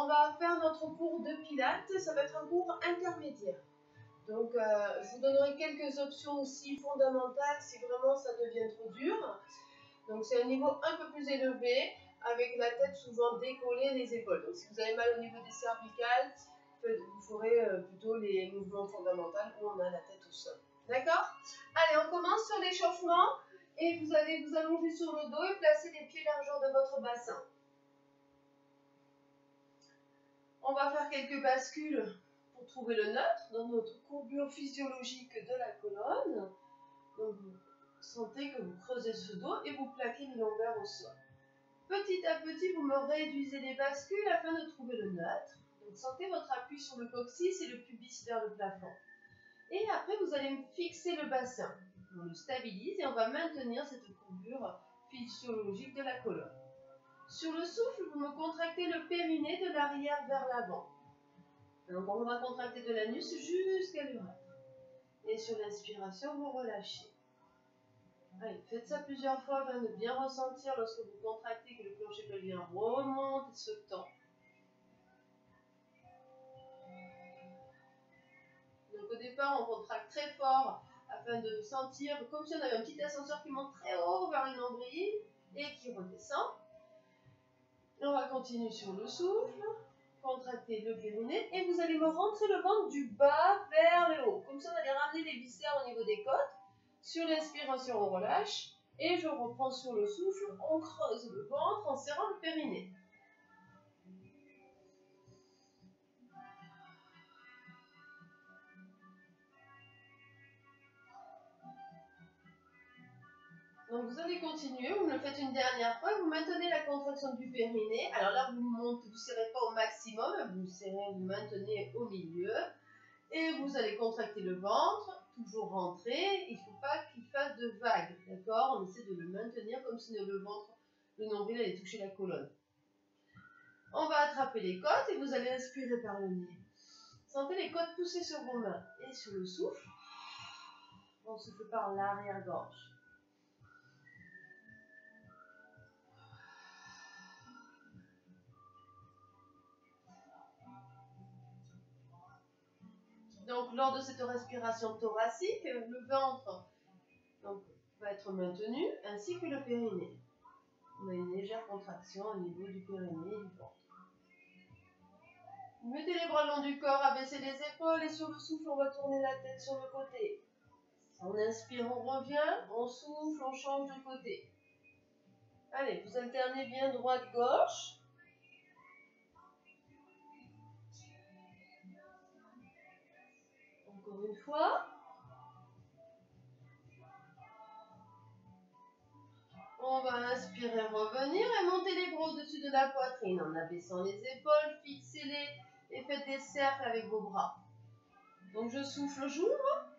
on va faire notre cours de pilates. Ça va être un cours intermédiaire. Donc, je vous donnerai quelques options aussi fondamentales si vraiment ça devient trop dur. Donc, c'est un niveau un peu plus élevé, avec la tête souvent décollée, les épaules. Donc, si vous avez mal au niveau des cervicales, vous ferez plutôt les mouvements fondamentaux où on a la tête au sol. D'accord? Allez, on commence sur l'échauffement. Et vous allez vous allonger sur le dos et placer les pieds largeur de votre bassin. On va faire quelques bascules pour trouver le neutre dans notre courbure physiologique de la colonne. Donc vous sentez que vous creusez ce dos et vous plaquez les lombaires au sol. Petit à petit, vous me réduisez les bascules afin de trouver le neutre. Donc sentez votre appui sur le coccyx et le pubis vers le plafond. Et après, vous allez fixer le bassin. On le stabilise et on va maintenir cette courbure physiologique de la colonne. Sur le souffle, vous me contractez le périnée de l'arrière vers l'avant. Donc on va contracter de l'anus jusqu'à l'urètre. Et sur l'inspiration, vous relâchez. Allez, faites ça plusieurs fois afin de bien ressentir lorsque vous contractez que le plancher pelvien remonte et se tend. Donc au départ, on contracte très fort afin de sentir comme si on avait un petit ascenseur qui monte très haut vers le nombril et qui redescend. On va continuer sur le souffle, contracter le périnée et vous allez me rentrer le ventre du bas vers le haut. Comme ça, on allait ramener les viscères au niveau des côtes. Sur l'inspiration, on relâche et je reprends sur le souffle. On creuse le ventre en serrant le périnée. Donc vous allez continuer, vous me le faites une dernière fois, vous maintenez la contraction du périnée. Alors là, vous ne serrez pas au maximum, vous maintenez au milieu. Et vous allez contracter le ventre, toujours rentrer. Il ne faut pas qu'il fasse de vagues, d'accord? On essaie de le maintenir comme si le ventre, le nombril allait toucher la colonne. On va attraper les côtes et vous allez inspirer par le nez. Sentez les côtes pousser sur vos mains. Et sur le souffle, on souffle par l'arrière-gorge. Donc, lors de cette respiration thoracique, le ventre va être maintenu, ainsi que le périnée. On a une légère contraction au niveau du périnée et du ventre. Mettez les bras le long du corps, abaissez les épaules et sur le souffle, on va tourner la tête sur le côté. On inspire, on revient, on souffle, on change de côté. Allez, vous alternez bien droite-gauche. Encore une fois. On va inspirer, revenir et monter les bras au-dessus de la poitrine en abaissant les épaules, fixez-les et faites des cercles avec vos bras. Donc je souffle, j'ouvre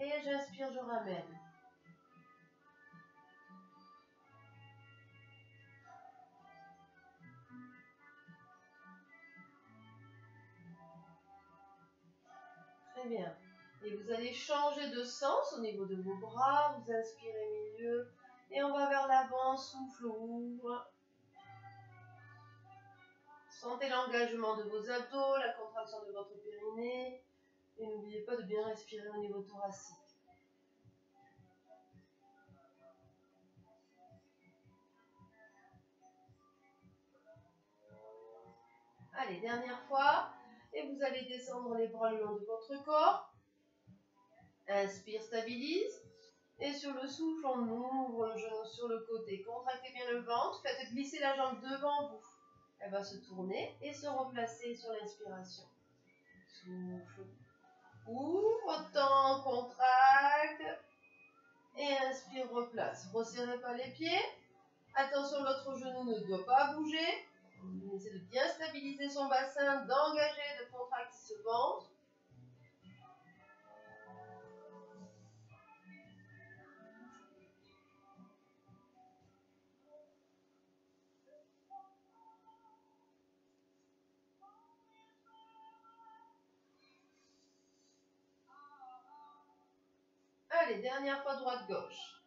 et j'inspire, je ramène. Très bien. Et vous allez changer de sens au niveau de vos bras. Vous inspirez milieu. Et on va vers l'avant. Souffle, ouvre. Sentez l'engagement de vos abdos, la contraction de votre périnée. Et n'oubliez pas de bien respirer au niveau thoracique. Allez, dernière fois. Et vous allez descendre les bras le long de votre corps. Inspire, stabilise. Et sur le souffle, on ouvre le genou sur le côté. Contractez bien le ventre. Faites glisser la jambe devant vous. Elle va se tourner et se replacer sur l'inspiration. Souffle. Ouvre, tend, contracte. Et inspire, replace. Resserrez pas les pieds. Attention, l'autre genou ne doit pas bouger. On essaie de bien stabiliser son bassin, d'engager, de contracter ce ventre. Allez, dernière fois droite-gauche.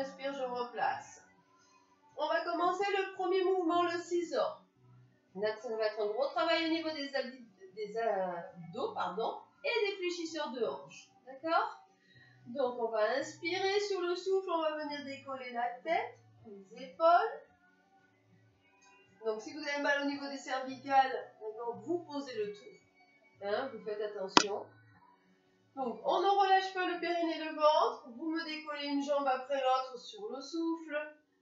J'inspire, je replace. On va commencer le premier mouvement, le ciseau. Donc, ça va être un gros travail au niveau des abdos, et des fléchisseurs de hanches. D'accord? Donc, on va inspirer sur le souffle, on va venir décoller la tête, les épaules. Donc, si vous avez mal au niveau des cervicales, vous posez le tout. Hein, vous faites attention. Donc, on ne relâche pas le périnée et le ventre. Vous me décollez une jambe après l'autre sur le souffle.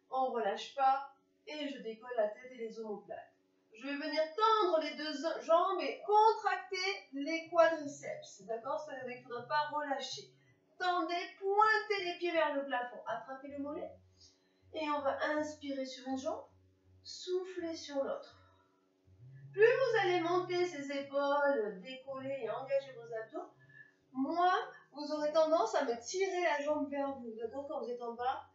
On ne relâche pas. Et je décolle la tête et les omoplates. Je vais venir tendre les deux jambes et contracter les quadriceps. D'accord? Ça veut dire qu'il ne faudra pas relâcher. Tendez, pointez les pieds vers le plafond. Attrapez le mollet. Et on va inspirer sur une jambe. Souffler sur l'autre. Plus vous allez monter ces épaules, décoller et engager vos abdos, moins vous aurez tendance à me tirer la jambe vers vous. D'accord? Quand vous êtes en bas.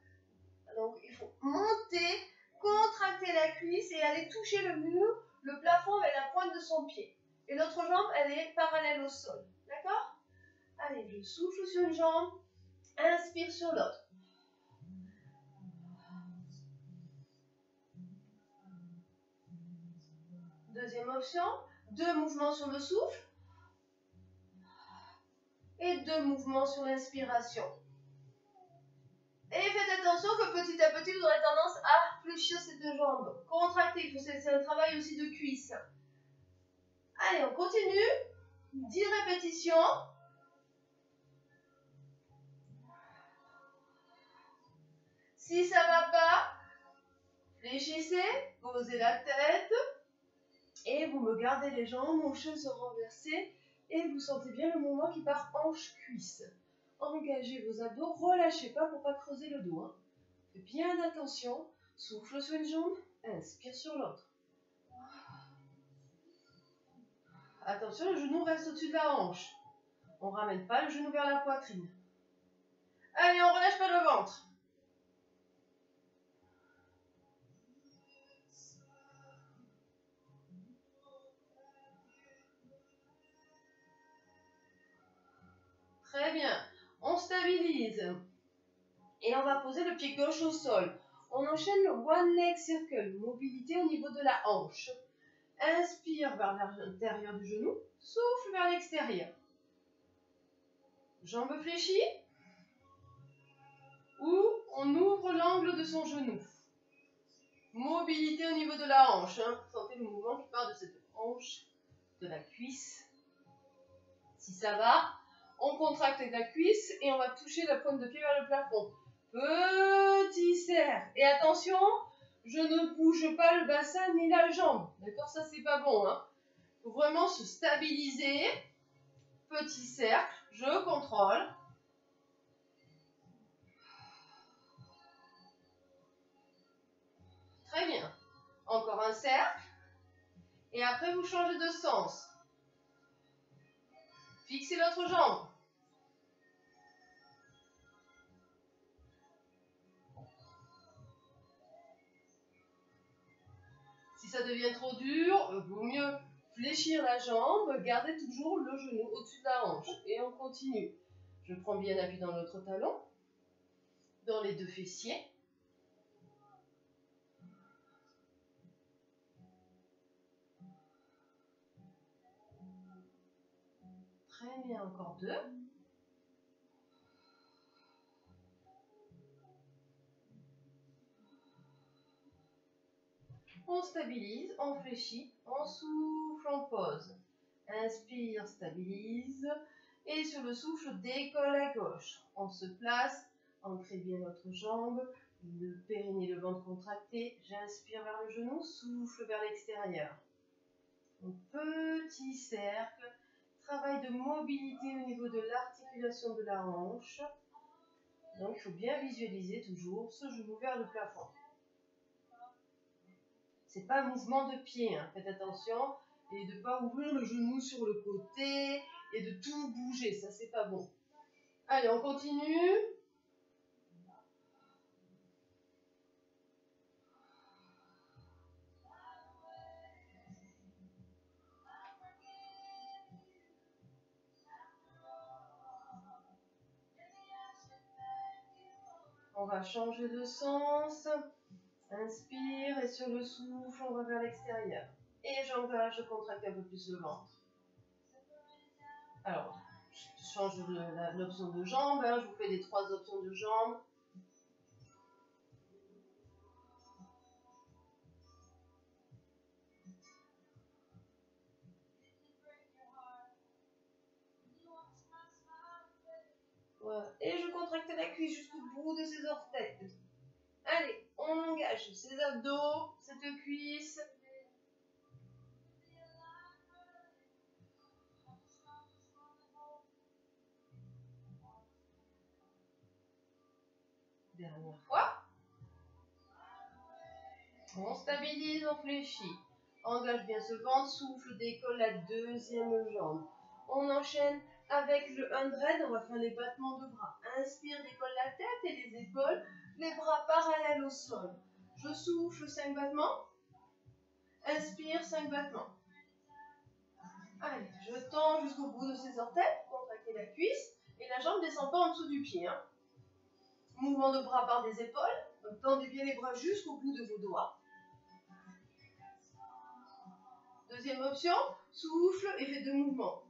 Donc, il faut monter, contracter la cuisse et aller toucher le mur, le plafond avec la pointe de son pied. Et l'autre jambe, elle est parallèle au sol. D'accord? Allez, je souffle sur une jambe, inspire sur l'autre. Deuxième option, 2 mouvements sur le souffle et 2 mouvements sur l'inspiration. Et faites attention que petit à petit, vous aurez tendance à fléchir ces deux jambes. Contracter, c'est un travail aussi de cuisse. Allez, on continue. 10 répétitions. Si ça ne va pas, fléchissez, posez la tête et vous me gardez les jambes, mon cheveu se renverser et vous sentez bien le mouvement qui part hanche-cuisse. Engagez vos abdos, relâchez pas pour ne pas creuser le dos. Faites bien attention, souffle sur une jambe, inspire sur l'autre. Attention, le genou reste au-dessus de la hanche. On ne ramène pas le genou vers la poitrine. Allez, on ne relâche pas le ventre. Très bien. On stabilise. Et on va poser le pied gauche au sol. On enchaîne le One Leg Circle, mobilité au niveau de la hanche. Inspire vers l'intérieur du genou, souffle vers l'extérieur. Jambes fléchies. Ou on ouvre l'angle de son genou. Mobilité au niveau de la hanche. Sentez le mouvement qui part de cette hanche, de la cuisse. Si ça va, on contracte la cuisse et on va toucher la pointe de pied vers le plafond. Petit cercle. Et attention, je ne bouge pas le bassin ni la jambe. D'accord? Ça, c'est pas bon. Il faut vraiment se stabiliser. Petit cercle. Je contrôle. Très bien. Encore un cercle. Et après, vous changez de sens. Fixez l'autre jambe. Si ça devient trop dur, il vaut mieux fléchir la jambe, gardez toujours le genou au-dessus de la hanche. Et on continue. Je prends bien appui dans l'autre talon, dans les deux fessiers. Très bien, encore 2. On stabilise, on fléchit, on souffle, on pose. Inspire, stabilise. Et sur le souffle, décolle à gauche. On se place, ancrez bien notre jambe, le périnée, le ventre contracté. J'inspire vers le genou, souffle vers l'extérieur. Petit cercle. Travail de mobilité au niveau de l'articulation de la hanche. Donc, il faut bien visualiser toujours ce genou vers le plafond. C'est pas un mouvement de pied, faites attention. Et de ne pas ouvrir le genou sur le côté et de tout bouger, ça c'est pas bon. Allez, on continue. On On va changer de sens. Inspire et sur le souffle, on va vers l'extérieur. Et j'engage, je contracte un peu plus le ventre. Alors, je change l'option de jambes. Hein. Je vous fais les 3 options de jambes. Voilà. Et je contracte la cuisse jusqu'au bout de ses orteils. Allez, on engage ses abdos, cette cuisse. Dernière fois. On stabilise, on fléchit. Engage bien ce ventre, souffle, décolle la deuxième jambe. On enchaîne avec le 100, on va faire les battements de bras. Inspire, décolle la tête et les épaules, les bras parallèles au sol. Je souffle 5 battements. Inspire, 5 battements. Allez, je tends jusqu'au bout de ses orteils, contracter la cuisse et la jambe ne descend pas en dessous du pied. Hein. Mouvement de bras par des épaules, donc tendez bien les bras jusqu'au bout de vos doigts. Deuxième option, souffle et faites 2 mouvements.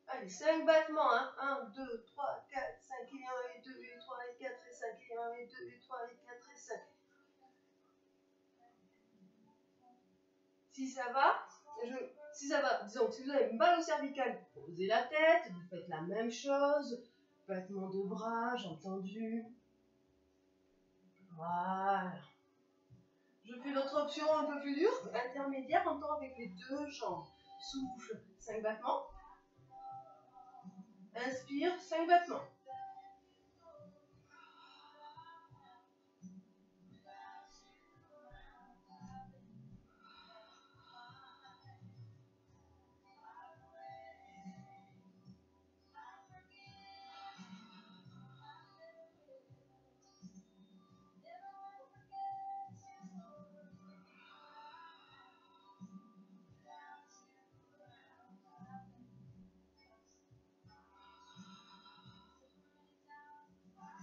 Allez, 5 battements. Hein. 1, 2, 3, 4, 5 et 1 et 2 et 3 et 4 et 5 et 1 et 2 et 3 et 4 et 5. Si ça va, disons que si vous avez mal au cervical, posez la tête, vous faites la même chose. Battement de bras, jambes tendues. Voilà. Je fais l'autre option un peu plus dure, intermédiaire, en temps avec les 2 jambes. Souffle, 5 battements. Inspire, 5 battements.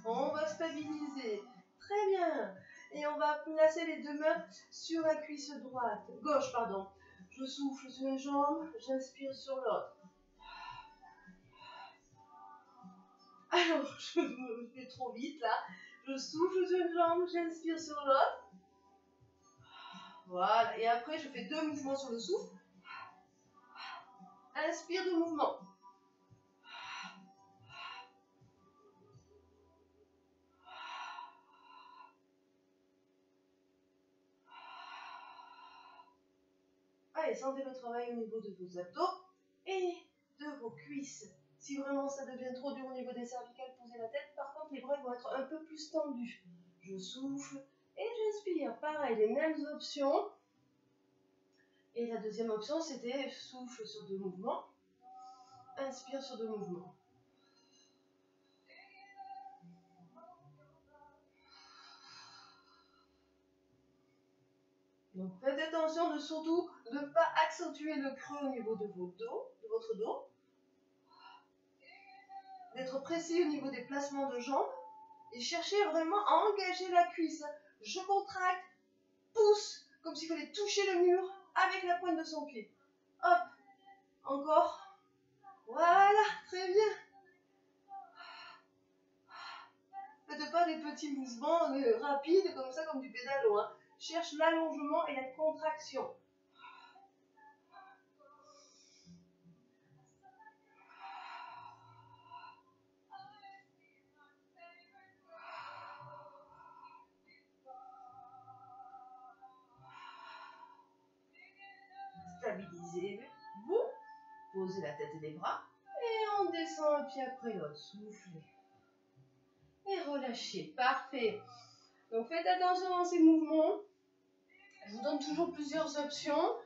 On va stabiliser. Très bien. Et on va placer les 2 mains sur la cuisse droite. Gauche, pardon. Je souffle sur une jambe, j'inspire sur l'autre. Alors, je me fais trop vite là. Je souffle sur une jambe, j'inspire sur l'autre. Voilà. Et après, je fais 2 mouvements sur le souffle. Inspire, 2 mouvements. Allez, sentez le travail au niveau de vos abdos et de vos cuisses. Si vraiment ça devient trop dur au niveau des cervicales, posez la tête. Par contre, les bras vont être un peu plus tendus. Je souffle et j'inspire. Pareil, les mêmes options. Et la deuxième option, c'était souffle sur 2 mouvements. Inspire sur 2 mouvements. Donc faites attention de surtout ne pas accentuer le creux au niveau de votre dos. D'être précis au niveau des placements de jambes. Et cherchez vraiment à engager la cuisse. Je contracte, pousse, comme s'il fallait toucher le mur avec la pointe de son pied. Hop, encore. Voilà, très bien. Faites pas des petits mouvements rapides comme ça, comme du pédalo. Hein. Cherche l'allongement et la contraction. Stabilisez-vous. Posez la tête et les bras. Et on descend un pied après l'autre. Soufflez. Et relâchez. Parfait. Donc faites attention dans ces mouvements. Je vous donne toujours plusieurs options.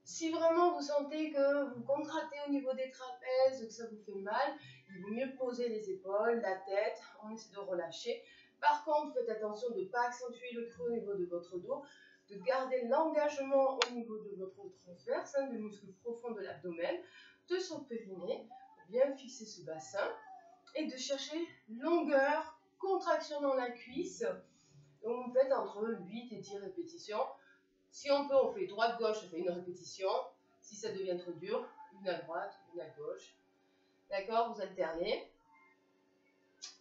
Si vraiment vous sentez que vous contractez au niveau des trapèzes, que ça vous fait mal, il vaut mieux poser les épaules, la tête, on essaie de relâcher. Par contre, faites attention de ne pas accentuer le creux au niveau de votre dos, de garder l'engagement au niveau de votre transverse, des muscles profonds de l'abdomen, de son périnée, pour bien fixer ce bassin, et de chercher longueur, contraction dans la cuisse. Donc vous faites entre 8 et 10 répétitions. Si on peut, on fait droite-gauche, on fait une répétition. Si ça devient trop dur, une à droite, une à gauche. D'accord, vous alternez.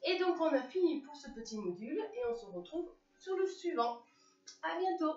Et donc on a fini pour ce petit module et on se retrouve sur le suivant. À bientôt!